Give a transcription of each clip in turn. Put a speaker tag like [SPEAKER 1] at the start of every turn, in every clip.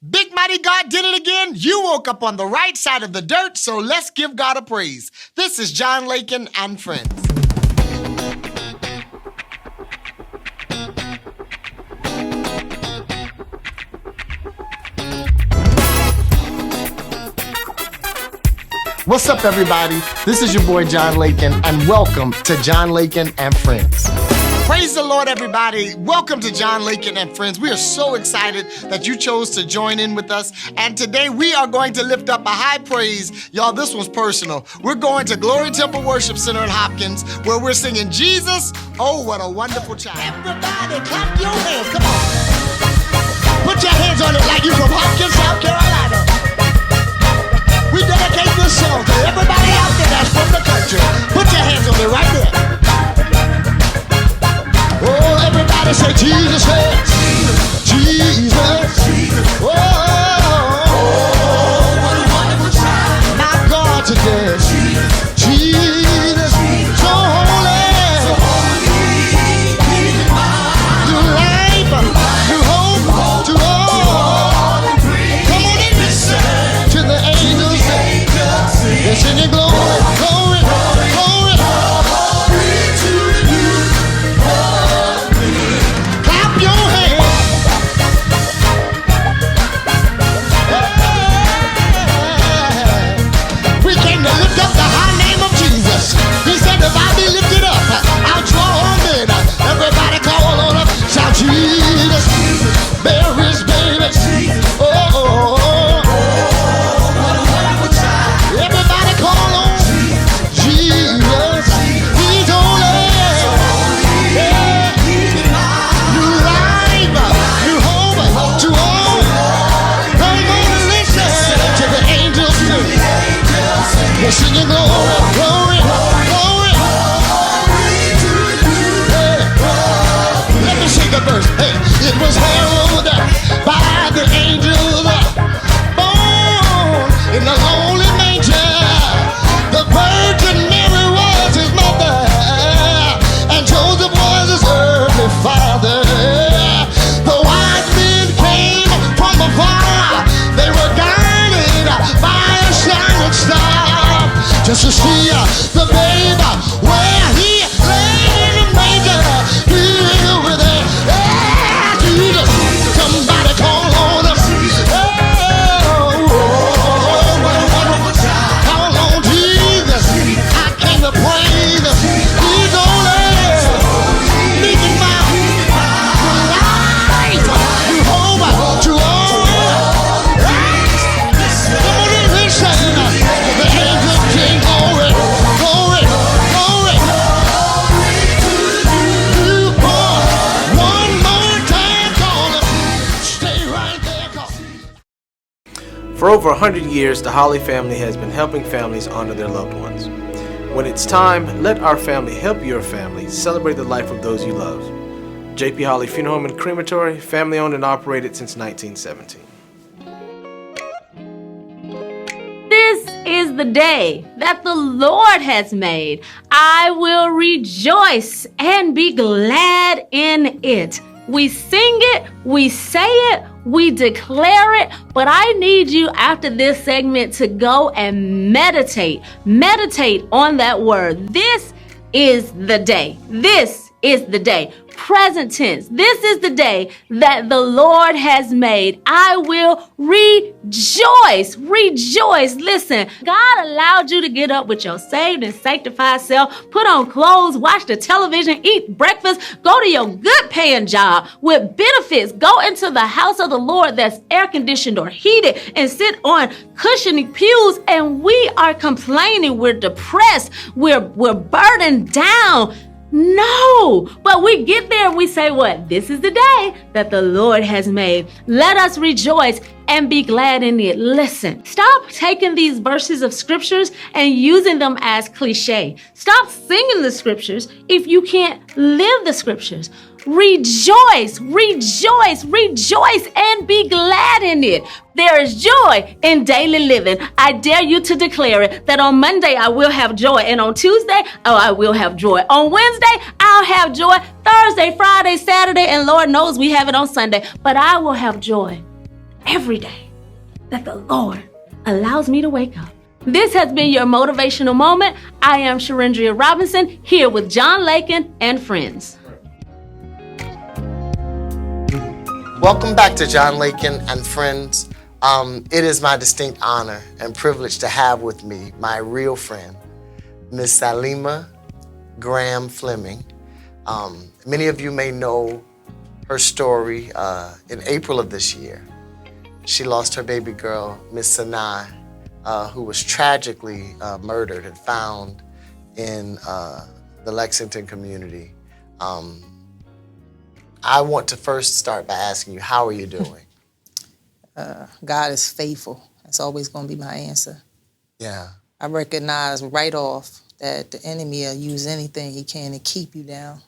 [SPEAKER 1] Big mighty God did it again. You woke up on the right side of the dirt, so let's give God a praise. This is John Lakin and Friends. What's up, everybody? This is your boy, John Lakin, and welcome to John Lakin and Friends. Praise the Lord, everybody. Welcome to John Lakin and Friends. We are so excited that you chose to join in with us. And today we are going to lift up a high praise. Y'all, this one's personal. We're going to Glory Temple Worship Center in Hopkins, where we're singing Jesus, oh, what a wonderful child. Everybody clap your hands. Come on. Put your hands on it like you're from Hopkins, South Carolina. We dedicate this song to everybody out there that's from the country. Put your hands on it right there. Oh, everybody say Jesus, Jesus. Oh, what a wonderful child. My God today. Jesus, so holy. You life, you hope, to all. Come on and listen to the angels sing. They're singing glory, glory, glory. If I be lifted up, I'll draw all men. Everybody call on him. Shout Jesus, bear his baby. Oh, oh, oh, oh. Everybody call on Jesus. He's holy. Yeah. New life, new hope to all. Come on and listen to the angels sing. They're singing glory, glory, glory. Verse. Hey, it was heralded by the angels born in the lonely manger. The Virgin Mary was his mother, and Joseph was his earthly father. The wise men came from afar. They were guided by a shining star, just to see the babe where he lay in the manger. Filled with it. Somebody call on him. Oh, what a wonderful child. Call on Jesus. I came to praise him. He's holy. Meeting my life. You hope to all. Come on in and sing. The angels sing glory, glory, glory. You born one more time.
[SPEAKER 2] For over 100 years, the Holly family has been helping families honor their loved ones. When it's time, let our family help your family celebrate the life of those you love. J.P. Holly Funeral Home and Crematory, family owned and operated since 1917.
[SPEAKER 3] This is the day that the Lord has made. I will rejoice and be glad in it. We sing it, we say it, we declare it, but I need you after this segment to go and meditate on that word. This is the day. This is the day. Present tense. This is the day that the Lord has made. I will rejoice. Rejoice. Listen, God allowed you to get up with your saved and sanctified self, put on clothes, watch the television, eat breakfast, go to your good paying job with benefits, go into the house of the Lord that's air conditioned or heated and sit on cushiony pews, and we are complaining, we're depressed, we're burdened down. No, but we get there and we say what? This is the day that the Lord has made. Let us rejoice and be glad in it. Listen, stop taking these verses of scriptures and using them as cliche. Stop singing the scriptures if you can't live the scriptures. Rejoice, rejoice, rejoice, and be glad in it. There is joy in daily living. I dare you to declare it, that on Monday I will have joy, and on Tuesday, I will have joy. On Wednesday, I'll have joy. Thursday, Friday, Saturday, and Lord knows we have it on Sunday, but I will have joy. every day that the Lord allows me to wake up. This has been your motivational moment. I am Scherendria Robinson, here with John Lakin and Friends.
[SPEAKER 1] Welcome back to John Lakin and Friends. It is my distinct honor and privilege to have with me my real friend, Miss Saleemah Graham-Fleming. Many of you may know her story. In April of this year, she lost her baby girl, Miss Sanaa, who was tragically murdered and found in the Lexington community. I want to first start by asking you, how are you doing?
[SPEAKER 4] God is faithful. That's always going to be my answer.
[SPEAKER 1] Yeah.
[SPEAKER 4] I recognize right off that the enemy will use anything he can to keep you down.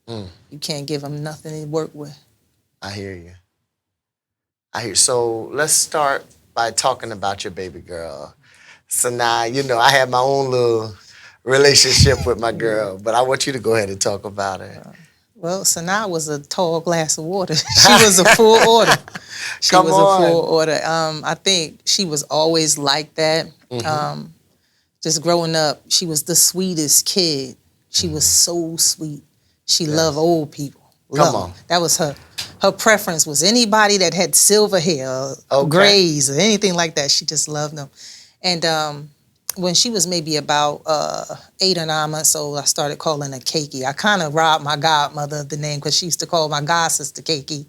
[SPEAKER 4] You can't give him nothing to work with.
[SPEAKER 1] I hear you. So let's start by talking about your baby girl. Sanaa, you know, I have my own little relationship with my girl, but I want you to go ahead and talk about her.
[SPEAKER 4] Well, Sanaa was a tall glass of water. She was a full order.
[SPEAKER 1] Come on.
[SPEAKER 4] A full order. I think she was always like that. Just growing up, she was the sweetest kid. She was so sweet. She loved old people.
[SPEAKER 1] Come on.
[SPEAKER 4] That was her preference, was anybody that had silver hair, or grays, or anything like that. She just loved them. And when she was maybe about 8 or 9 months old, I started calling her Keiki. I kind of robbed my godmother of the name because she used to call my god sister Keiki.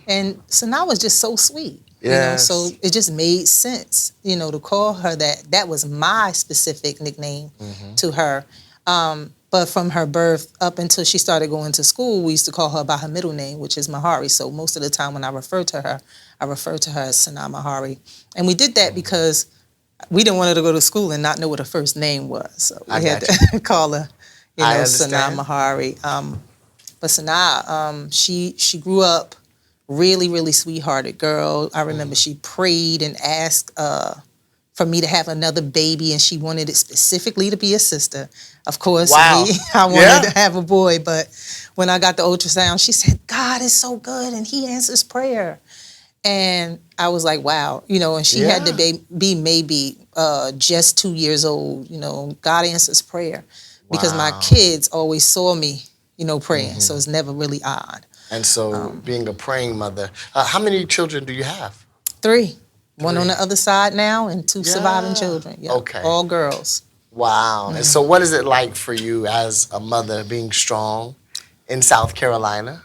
[SPEAKER 4] And Sanaa was just so sweet. You know, so it just made sense, you know, to call her that. That was my specific nickname to her. But from her birth up until she started going to school, we used to call her by her middle name, which is Mahari. So most of the time when I refer to her as Sanaa Mahari. And we did that because we didn't want her to go to school and not know what her first name was. So we had to call her, you know, Sanaa Mahari. But Sanaa, she grew up really, really sweethearted girl. I remember she prayed and asked for me to have another baby, and she wanted it specifically to be a sister. Of course, I wanted to have a boy, but when I got the ultrasound, she said, God is so good, and he answers prayer. And I was like, wow, you know, and she had to be maybe just 2 years old, you know, God answers prayer. Because my kids always saw me, you know, praying, so it's never really odd.
[SPEAKER 1] And so being a praying mother, how many children do you have?
[SPEAKER 4] 3. 1 on the other side now and 2 surviving children. Yeah,
[SPEAKER 1] okay.
[SPEAKER 4] All girls.
[SPEAKER 1] Wow. And so what is it like for you as a mother being strong in South Carolina?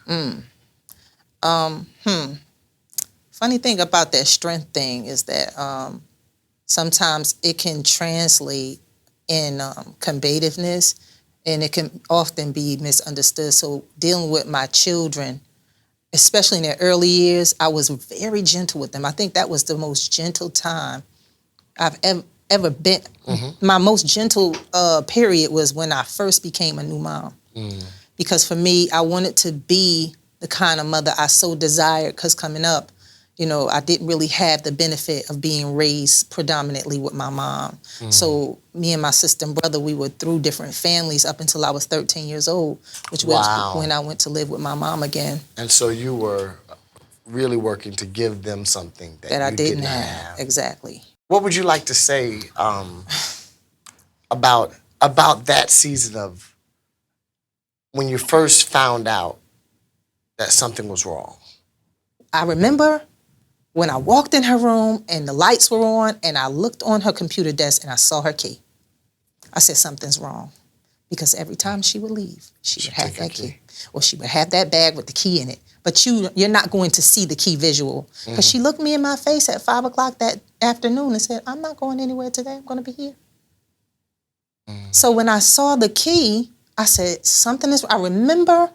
[SPEAKER 4] Funny thing about that strength thing is that sometimes it can translate in combativeness, and it can often be misunderstood. So dealing with my children, especially in their early years, I was very gentle with them. I think that was the most gentle time I've ever been. My most gentle period was when I first became a new mom. Because for me, I wanted to be the kind of mother I so desired, because coming up, you know, I didn't really have the benefit of being raised predominantly with my mom. So me and my sister and brother, we were through different families up until I was 13 years old, which was when I went to live with my mom again. And
[SPEAKER 1] so you were really working to give them something that
[SPEAKER 4] I
[SPEAKER 1] you
[SPEAKER 4] didn't have. Exactly.
[SPEAKER 1] What would you like to say about that season of when you first found out that something was wrong?
[SPEAKER 4] I remember when I walked in her room and the lights were on and I looked on her computer desk and I saw her key. I said, something's wrong. Because every time she would leave, she would have that key. Or she would have that bag with the key in it. But you're not going to see the key visual. Because she looked me in my face at 5 o'clock that afternoon and said, I'm not going anywhere today. I'm going to be here. So when I saw the key, I said, something is, I remember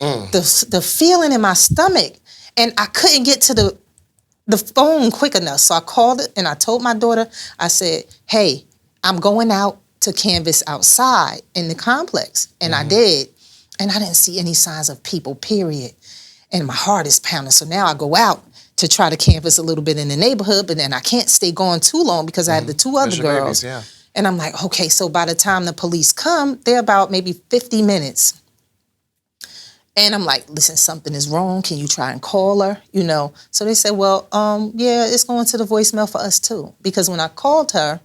[SPEAKER 4] the feeling in my stomach, and I couldn't get to the phone quick enough. So I called it and I told my daughter, I said, hey, I'm going out to canvas outside in the complex. And I did. And I didn't see any signs of people, period. And my heart is pounding. So now I go out to try to canvas a little bit in the neighborhood, but then I can't stay gone too long because I have the 2 other girls.
[SPEAKER 1] Babies,
[SPEAKER 4] And I'm like, okay, so by the time the police come, they're about maybe 50 minutes. And I'm like, listen, something is wrong. Can you try and call her? You know. So they said, well, yeah, it's going to the voicemail for us too. Because when I called her,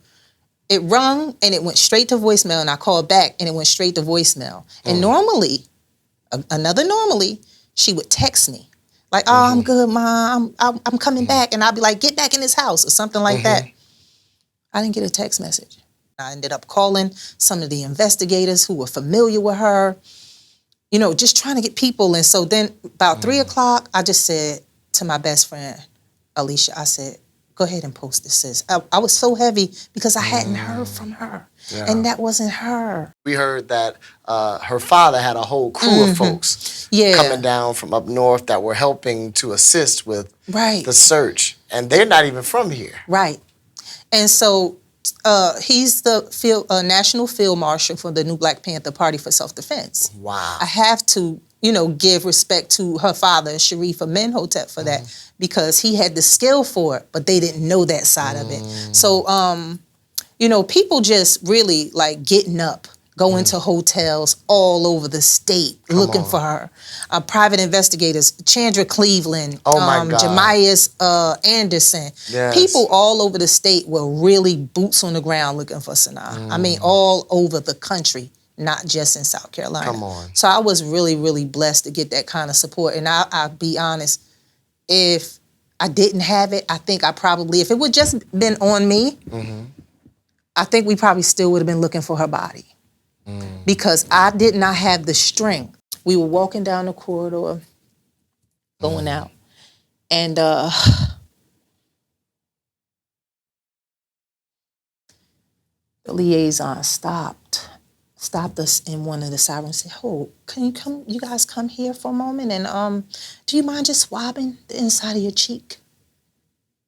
[SPEAKER 4] it rung and it went straight to voicemail, and I called back and it went straight to voicemail. And normally, she would text me like, oh, I'm good, Mom. I'm coming back. And I'll be like, get back in this house or something like that. I didn't get a text message. I ended up calling some of the investigators who were familiar with her, you know, just trying to get people. And so then about 3 o'clock, I just said to my best friend, Alicia, I said, go ahead and post this, sis. I was so heavy because I hadn't heard from her. Yeah. And that wasn't her.
[SPEAKER 1] We heard that her father had a whole crew of folks coming down from up north that were helping to assist with the search. And they're not even from here.
[SPEAKER 4] Right. And so he's the national field marshal for the New Black Panther Party for Self-Defense. Wow. I have to, you know, give respect to her father, Sharif Amenhotep, for that, because he had the skill for it, but they didn't know that side of it. So, you know, people just really like getting up, going to hotels all over the state looking for her. Private investigators, Chandra Cleveland, Jemias Anderson. Yes. People all over the state were really boots on the ground looking for Sanaa. I mean, all over the country, not just in South Carolina. Come on. So I was really, really blessed to get that kind of support. And I'll be honest, if I didn't have it, I think I probably, if it would just been on me, I think we probably still would have been looking for her body. Because I did not have the strength. We were walking down the corridor, going out, and the liaison stopped us in one of the sirens and said, oh, can you guys come here for a moment? And do you mind just swabbing the inside of your cheek?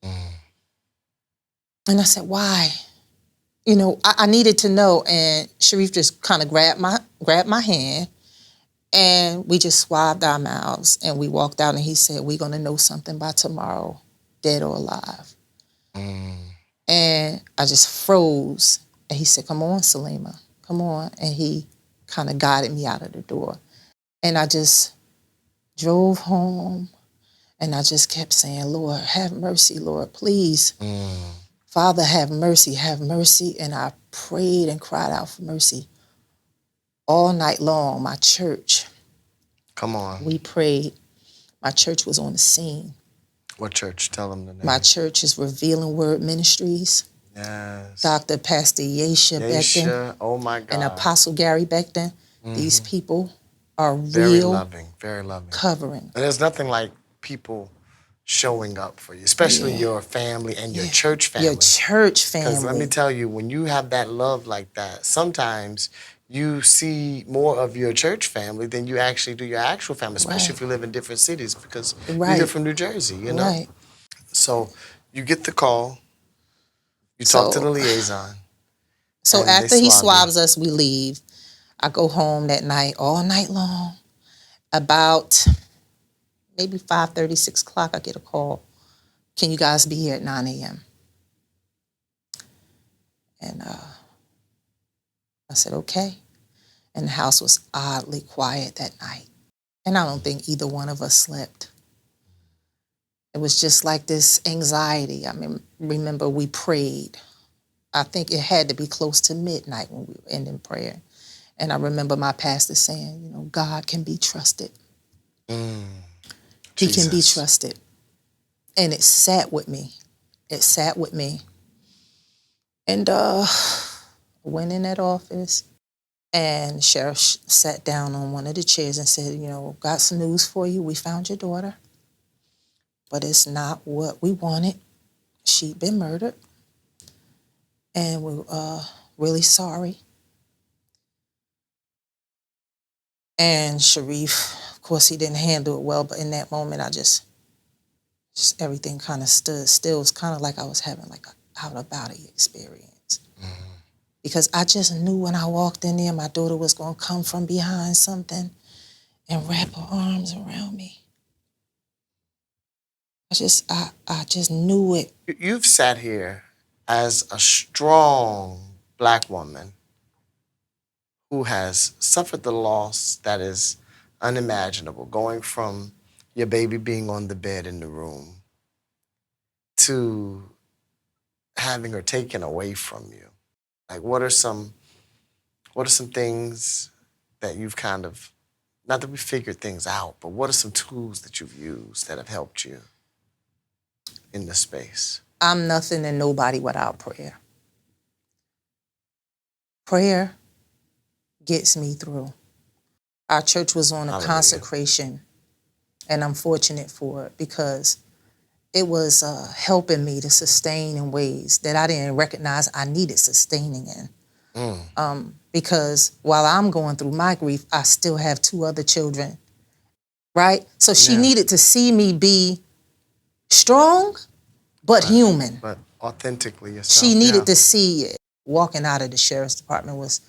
[SPEAKER 4] And I said, why? You know, I needed to know, and Sharif just kind of grabbed my hand, and we just swabbed our mouths, and we walked out, and he said, we're going to know something by tomorrow, dead or alive. And I just froze, and he said, come on, Saleemah, come on. And he kind of guided me out of the door. And I just drove home, and I just kept saying, Lord, have mercy, Lord, please. Father, have mercy, have mercy. And I prayed and cried out for mercy all night long. My church.
[SPEAKER 1] Come on.
[SPEAKER 4] We prayed. My church was on the scene.
[SPEAKER 1] What church? Tell them the name.
[SPEAKER 4] My church is Revealing Word Ministries.
[SPEAKER 1] Yes.
[SPEAKER 4] Dr. Pastor Yesha Becton.
[SPEAKER 1] Oh my God.
[SPEAKER 4] And Apostle Gary Becton. These people are
[SPEAKER 1] very
[SPEAKER 4] real.
[SPEAKER 1] Very loving.
[SPEAKER 4] Covering.
[SPEAKER 1] And there's nothing like people showing up for you, especially your family and your church family.
[SPEAKER 4] Your church family.
[SPEAKER 1] Because let me tell you, when you have that love like that, sometimes you see more of your church family than you actually do your actual family, especially if you live in different cities, because you're from New Jersey, you know? Right. So you get the call, you talk to the liaison.
[SPEAKER 4] So after he swabs us, we leave. I go home that night, all night long. About maybe 5:30, 6 o'clock, I get a call. Can you guys be here at 9 a.m.? And I said, okay. And the house was oddly quiet that night. And I don't think either one of us slept. It was just like this anxiety. I mean, remember we prayed. I think it had to be close to midnight when we were ending prayer. And I remember my pastor saying, you know, God can be trusted. He can be trusted. And it sat with me. It sat with me. And went in that office, and the sheriff sat down on one of the chairs and said, you know, got some news for you. We found your daughter, but it's not what we wanted. She'd been murdered, and we're really sorry. And Sharif, of course, he didn't handle it well, but in that moment, I just everything kind of stood still. It was kind of like I was having like an out-of-body experience. Because I just knew when I walked in there, my daughter was going to come from behind something and wrap her arms around me. I just knew it.
[SPEAKER 1] You've sat here as a strong Black woman who has suffered the loss that is unimaginable, going from your baby being on the bed in the room to having her taken away from you. Like, what are some things that you've kind of, not that we figured things out, but what are some tools that you've used that have helped you in this space?
[SPEAKER 4] I'm nothing and nobody without prayer. Prayer gets me through. Our church was on a consecration, and I'm fortunate for it because it was helping me to sustain in ways that I didn't recognize I needed sustaining in. Because while I'm going through my grief, I still have 2 other children, right? So she needed to see me be strong, but human.
[SPEAKER 1] But authentically yourself.
[SPEAKER 4] She needed to see it. Walking out of the sheriff's department was,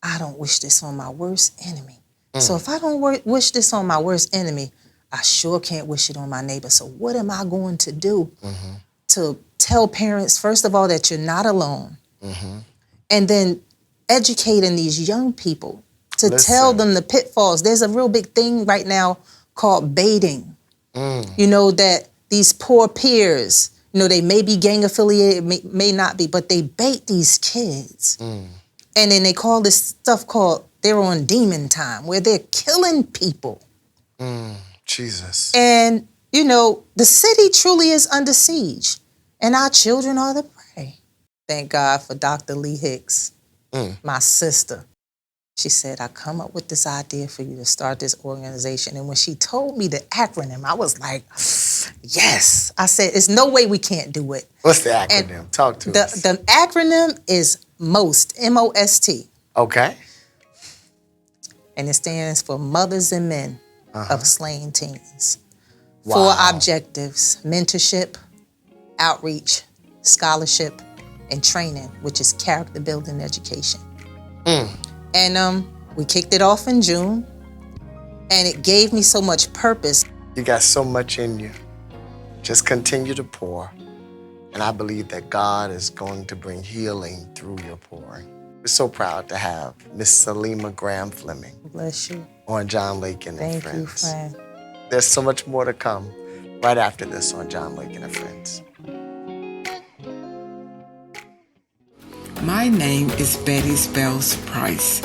[SPEAKER 4] I don't wish this on my worst enemy. So if I don't wish this on my worst enemy, I sure can't wish it on my neighbor. So what am I going to do to tell parents, first of all, that you're not alone, and then educating these young people to tell them the pitfalls. There's a real big thing right now called baiting. You know, that these poor peers, you know, they may be gang affiliated, may not be, but they bait these kids. And then they call this stuff called, they're on demon time, where they're killing people.
[SPEAKER 1] Jesus.
[SPEAKER 4] And, you know, the city truly is under siege, and our children are the prey. Thank God for Dr. Lee Hicks, my sister. She said, I come up with this idea for you to start this organization. And when she told me the acronym, I was like, yes. I said, there's no way we can't do it.
[SPEAKER 1] What's the acronym?
[SPEAKER 4] And
[SPEAKER 1] talk to us.
[SPEAKER 4] The acronym is MOST, M-O-S-T.
[SPEAKER 1] Okay.
[SPEAKER 4] And it stands for Mothers and Men of Slain Teens.
[SPEAKER 1] Wow.
[SPEAKER 4] 4 objectives: mentorship, outreach, scholarship, and training, which is character building education. And we kicked it off in June, and it gave me so much purpose.
[SPEAKER 1] You got so much in you. Just continue to pour. And I believe that God is going to bring healing through your pouring. We're so proud to have Miss Saleemah Graham-Fleming.
[SPEAKER 4] Bless you.
[SPEAKER 1] On John Lakin and Friends.
[SPEAKER 4] Thank you, friend.
[SPEAKER 1] There's so much more to come right after this on John Lakin and Friends.
[SPEAKER 5] My name is Betty Spells Price.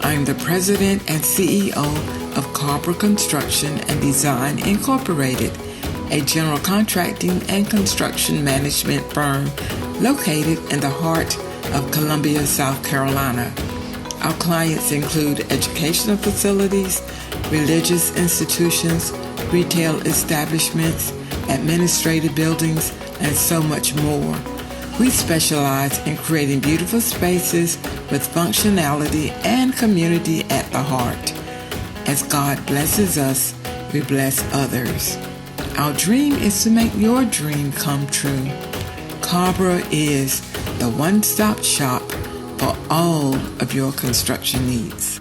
[SPEAKER 5] I'm the president and CEO of Cobra Construction and Design Incorporated, a general contracting and construction management firm located in the heart of Columbia, South Carolina. Our clients include educational facilities, religious institutions, retail establishments, administrative buildings, and so much more. We specialize in creating beautiful spaces with functionality and community at the heart. As God blesses us, we bless others. Our dream is to make your dream come true. Cobra is the one-stop shop for all of your construction needs.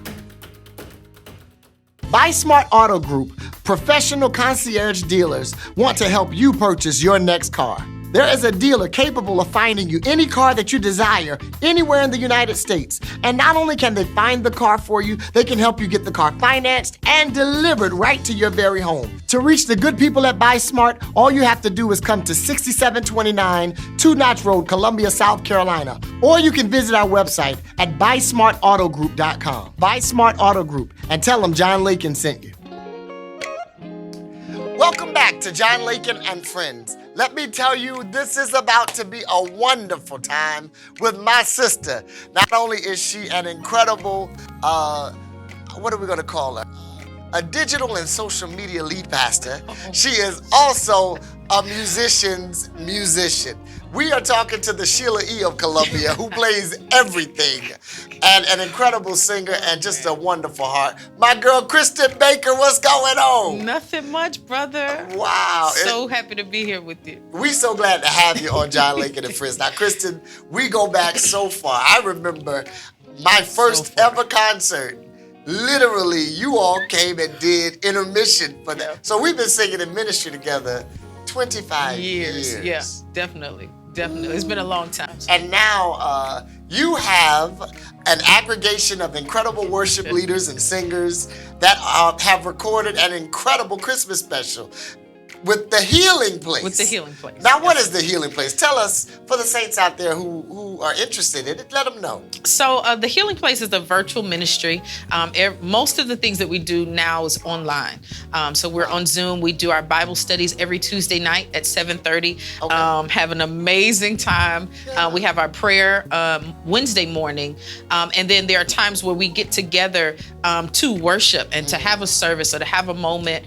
[SPEAKER 1] Buy Smart Auto Group, professional concierge dealers, want to help you purchase your next car. There is a dealer capable of finding you any car that you desire anywhere in the United States. And not only can they find the car for you, they can help you get the car financed and delivered right to your very home. To reach the good people at Buy Smart, all you have to do is come to 6729 Two Notch Road, Columbia, South Carolina. Or you can visit our website at buysmartautogroup.com. Buy Smart Auto Group and tell them John Lakin sent you. Welcome back to John Lakin and Friends. Let me tell you, this is about to be a wonderful time with my sister. Not only is she an incredible, what are we going to call her? A digital and social media lead pastor. She is also a musician's musician. We are talking to the Shelia of Columbia, who plays everything, and an incredible singer and just a wonderful heart. My girl, Kristen Baker, what's going on?
[SPEAKER 6] Nothing much, brother.
[SPEAKER 1] Wow.
[SPEAKER 6] So happy to be here with you.
[SPEAKER 1] We so glad to have you on John Lakin and Friends. Now, Kristen, we go back so far. I remember my first ever concert. Literally, you all came and did intermission for that. So we've been singing in ministry together 25 years.
[SPEAKER 6] Yeah, definitely. It's been a long time.
[SPEAKER 1] And now you have an aggregation of incredible worship leaders and singers that have recorded an incredible Christmas special with the Healing Place.
[SPEAKER 6] With the Healing Place.
[SPEAKER 1] Now, what is the Healing Place? Tell us, for the saints out there who are interested in it, let them know.
[SPEAKER 6] So the Healing Place is a virtual ministry. Most of the things that we do now is online. So we're on Zoom. We do our Bible studies every Tuesday night at 7:30. Okay. Have an amazing time. We have our prayer Wednesday morning. And then there are times where we get together to worship and to have a service or to have a moment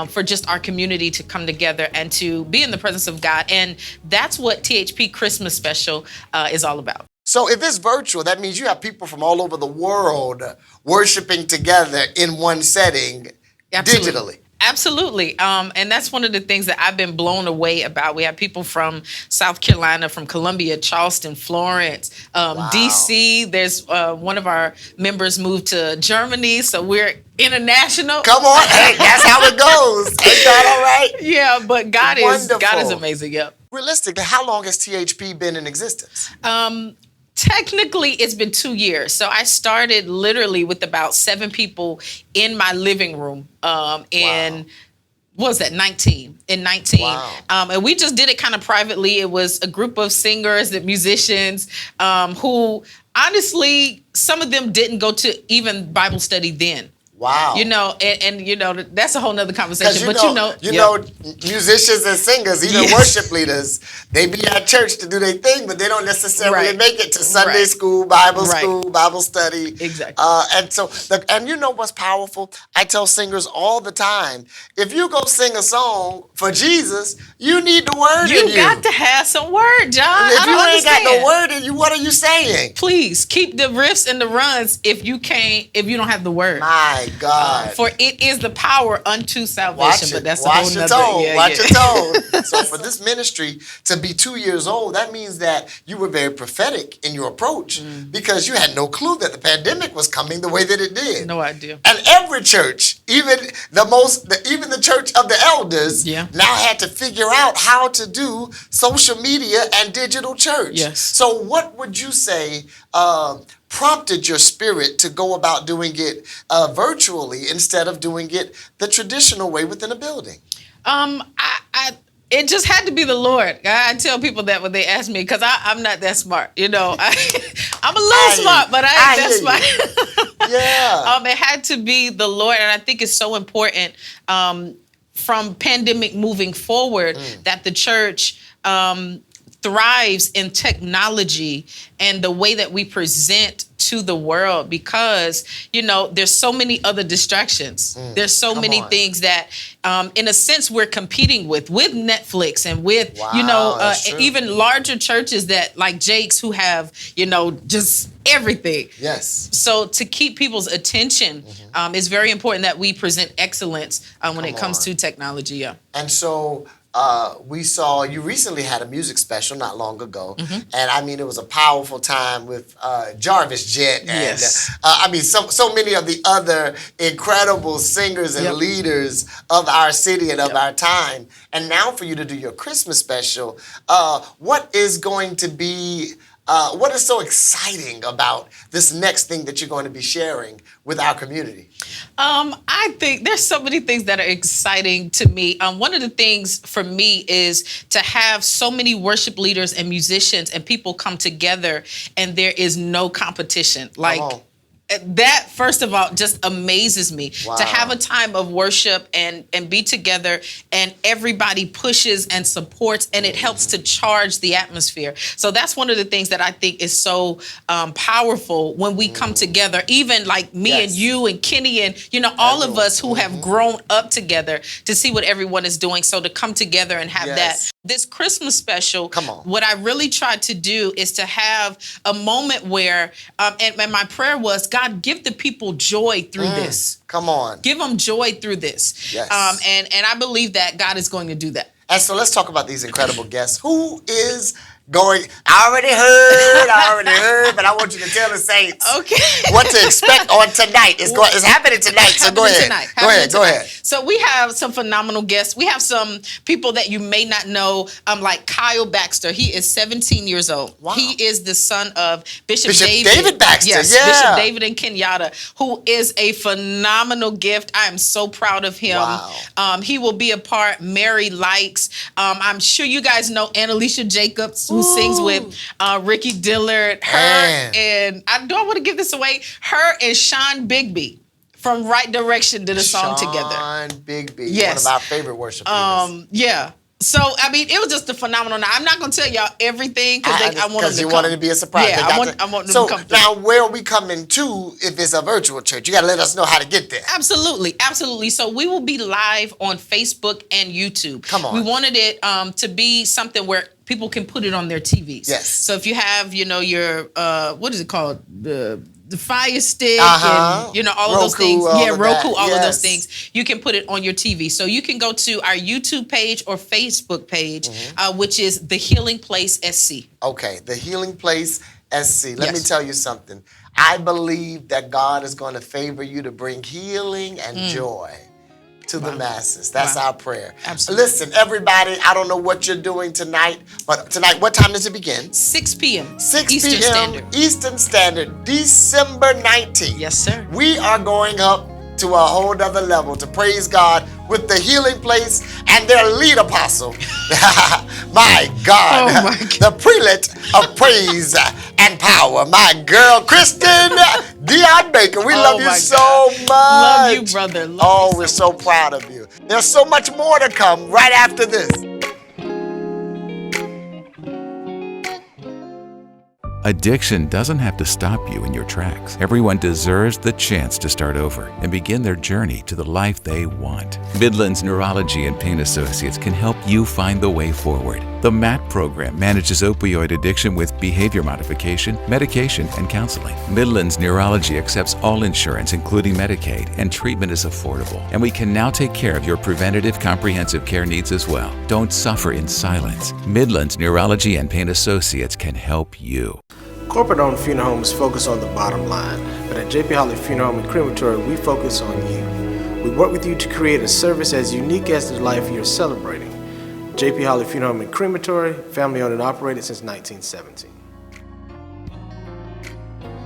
[SPEAKER 6] for just our community to come together and to be in the presence of God. And that's what THP Christmas Special is all about.
[SPEAKER 1] So if it's virtual, that means you have people from all over the world worshiping together in one setting.
[SPEAKER 6] Absolutely.
[SPEAKER 1] Digitally.
[SPEAKER 6] Absolutely. And that's one of the things that I've been blown away about. We have people from South Carolina, from Columbia, Charleston, Florence, DC. There's one of our members moved to Germany, so we're international.
[SPEAKER 1] Come on. Hey, that's how it goes. Ain't that all right?
[SPEAKER 6] Yeah, but God
[SPEAKER 1] Wonderful.
[SPEAKER 6] is amazing. Yep.
[SPEAKER 1] Realistically, how long has THP been in existence?
[SPEAKER 6] Technically, it's been 2 years. So I started literally with about 7 people in my living room in, what was that, 19. Wow. And we just did it kind of privately. It was a group of singers and musicians who, honestly, some of them didn't go to even Bible study then.
[SPEAKER 1] Wow.
[SPEAKER 6] You know, and you know, that's a whole nother conversation. But
[SPEAKER 1] you know, musicians and singers, even worship leaders, they be at church to do their thing, but they don't necessarily make it to Sunday school, Bible school, Bible study.
[SPEAKER 6] Exactly.
[SPEAKER 1] And so, and you know what's powerful? I tell singers all the time, if you go sing a song for Jesus, you need the word in you.
[SPEAKER 6] You got to have some word, John.
[SPEAKER 1] If you ain't got no word in you, what are you saying?
[SPEAKER 6] Please keep the riffs and the runs if you don't have the word.
[SPEAKER 1] My God.
[SPEAKER 6] For it is the power unto salvation. But that's
[SPEAKER 1] Watch
[SPEAKER 6] a
[SPEAKER 1] your
[SPEAKER 6] whole
[SPEAKER 1] tone.
[SPEAKER 6] nother.
[SPEAKER 1] Watch your tone. So for this ministry to be 2 years old, that means that you were very prophetic in your approach because you had no clue that the pandemic was coming the way that it did.
[SPEAKER 6] No idea.
[SPEAKER 1] And every church, even the church of the elders, now had to figure out how to do social media and digital church.
[SPEAKER 6] Yes.
[SPEAKER 1] So what would you say prompted your spirit to go about doing it virtually instead of doing it the traditional way within a building?
[SPEAKER 6] It just had to be the Lord. I tell people that when they ask me, because I'm not that smart. You know, I'm a little smart, but I ain't that smart.
[SPEAKER 1] Yeah.
[SPEAKER 6] It had to be the Lord, and I think it's so important from pandemic moving forward that the church thrives in technology and the way that we present to the world, because, you know, there's so many other distractions. There's so many things that, in a sense, we're competing with Netflix and with, even larger churches that like Jake's who have, just everything.
[SPEAKER 1] Yes.
[SPEAKER 6] So to keep people's attention, it's very important that we present excellence when it comes to technology. Yeah.
[SPEAKER 1] And so we saw you recently had a music special not long ago, and I mean it was a powerful time with Jarvis Jett and so many of the other incredible singers and leaders of our city and of our time. And now for you to do your Christmas special, what is going to be what is so exciting about this next thing that you're going to be sharing with our community?
[SPEAKER 6] I think there's so many things that are exciting to me. One of the things for me is to have so many worship leaders and musicians and people come together and there is no competition. That, first of all, just amazes me. To have a time of worship and be together and everybody pushes and supports and it helps to charge the atmosphere. So that's one of the things that I think is so powerful when we come together, even like me and you and Kenny and, all of us who have grown up together to see what everyone is doing. So to come together and have that. This Christmas special, what I really tried to do is to have a moment where, and my prayer was, God, give the people joy through this.
[SPEAKER 1] Come on.
[SPEAKER 6] Give them joy through this.
[SPEAKER 1] Yes.
[SPEAKER 6] And I believe that God is going to do that.
[SPEAKER 1] And so let's talk about these incredible guests. Who is I already heard, but I want you to tell the saints what to expect on tonight. It's happening tonight, so go ahead.
[SPEAKER 6] So we have some phenomenal guests. We have some people that you may not know, like Kyle Baxter. He is 17 years old.
[SPEAKER 1] Wow.
[SPEAKER 6] He is the son of Bishop
[SPEAKER 1] David Baxter.
[SPEAKER 6] Yes,
[SPEAKER 1] yeah.
[SPEAKER 6] Bishop David and Kenyatta, who is a phenomenal gift. I am so proud of him.
[SPEAKER 1] Wow.
[SPEAKER 6] He will be a part. Mary Likes. I'm sure you guys know Annalisa Jacobs, who sings with Ricky Dillard. And I don't want to give this away. Her and Sean Bigby from Right Direction did a song together.
[SPEAKER 1] Sean Bigby,
[SPEAKER 6] yes.
[SPEAKER 1] one of our favorite worship leaders.
[SPEAKER 6] Yeah. So, I mean, it was just a phenomenal night. I'm not going to tell y'all everything because I want them to come.
[SPEAKER 1] Because you wanted to be a surprise.
[SPEAKER 6] Yeah, I want them to come through.
[SPEAKER 1] Now, where are we coming to if it's a virtual church? You got to let us know how to get there.
[SPEAKER 6] Absolutely. So we will be live on Facebook and YouTube.
[SPEAKER 1] Come on.
[SPEAKER 6] We wanted it to be something where people can put it on their TVs.
[SPEAKER 1] Yes.
[SPEAKER 6] So if you have, your, what is it called? The Fire Stick and, all of those things. Roku, all of those things. You can put it on your TV. So you can go to our YouTube page or Facebook page, which is The Healing Place SC.
[SPEAKER 1] Okay, The Healing Place SC. Let me tell you something. I believe that God is going to favor you to bring healing and joy to the masses. That's our prayer.
[SPEAKER 6] Absolutely.
[SPEAKER 1] Listen, everybody, I don't know what you're doing tonight, but tonight, what time does it begin?
[SPEAKER 6] 6 p.m.
[SPEAKER 1] 6
[SPEAKER 6] Eastern
[SPEAKER 1] p.m.
[SPEAKER 6] Standard.
[SPEAKER 1] Eastern Standard, December 19th.
[SPEAKER 6] Yes, sir.
[SPEAKER 1] We are going up to a whole nother level to praise God with The Healing Place and their lead apostle. My God.
[SPEAKER 6] Oh my God.
[SPEAKER 1] The prelate of praise and power. My girl, Kristen Baker. We love you so much.
[SPEAKER 6] Love you, brother.
[SPEAKER 1] We're so proud of you. There's so much more to come right after this.
[SPEAKER 7] Addiction doesn't have to stop you in your tracks. Everyone deserves the chance to start over and begin their journey to the life they want. Midland's Neurology and Pain Associates can help you find the way forward. The MAT program manages opioid addiction with behavior modification, medication, and counseling. Midland's Neurology accepts all insurance, including Medicaid, and treatment is affordable. And we can now take care of your preventative comprehensive care needs as well. Don't suffer in silence. Midland's Neurology and Pain Associates can help you.
[SPEAKER 2] Corporate-owned funeral homes focus on the bottom line, but at JP Holly Funeral Home and Crematory, we focus on you. We work with you to create a service as unique as the life you're celebrating. JP Holly Funeral Home and Crematory, family-owned and operated since 1917.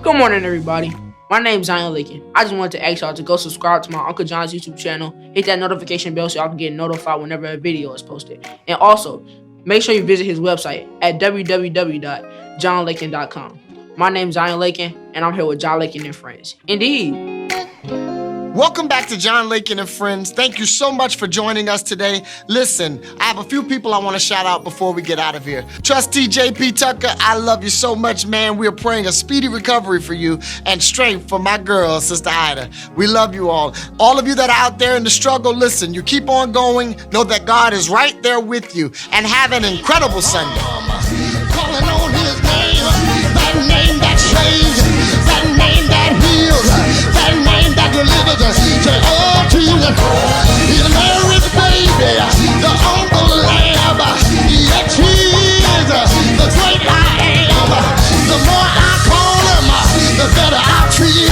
[SPEAKER 8] Good morning, everybody. My name's John Lakin. I just wanted to ask y'all to go subscribe to my Uncle John's YouTube channel, hit that notification bell so y'all can get notified whenever a video is posted. And also, make sure you visit his website at www.johnlakin.com. My name's John Lakin, and I'm here with John Lakin and Friends. Indeed.
[SPEAKER 1] Welcome back to John Lakin and Friends. Thank you so much for joining us today. Listen, I have a few people I want to shout out before we get out of here. Trustee J.P. Tucker, I love you so much, man. We are praying a speedy recovery for you and strength for my girl, Sister Ida. We love you all. All of you that are out there in the struggle, listen, you keep on going. Know that God is right there with you. And have an incredible Sunday. Calling on his name, that name that saves, that name that heals, that name that delivers us. Say, oh, Jesus, he's Mary's baby, the humble lamb. Yes, he is the great I am. The more I call him, the better I treat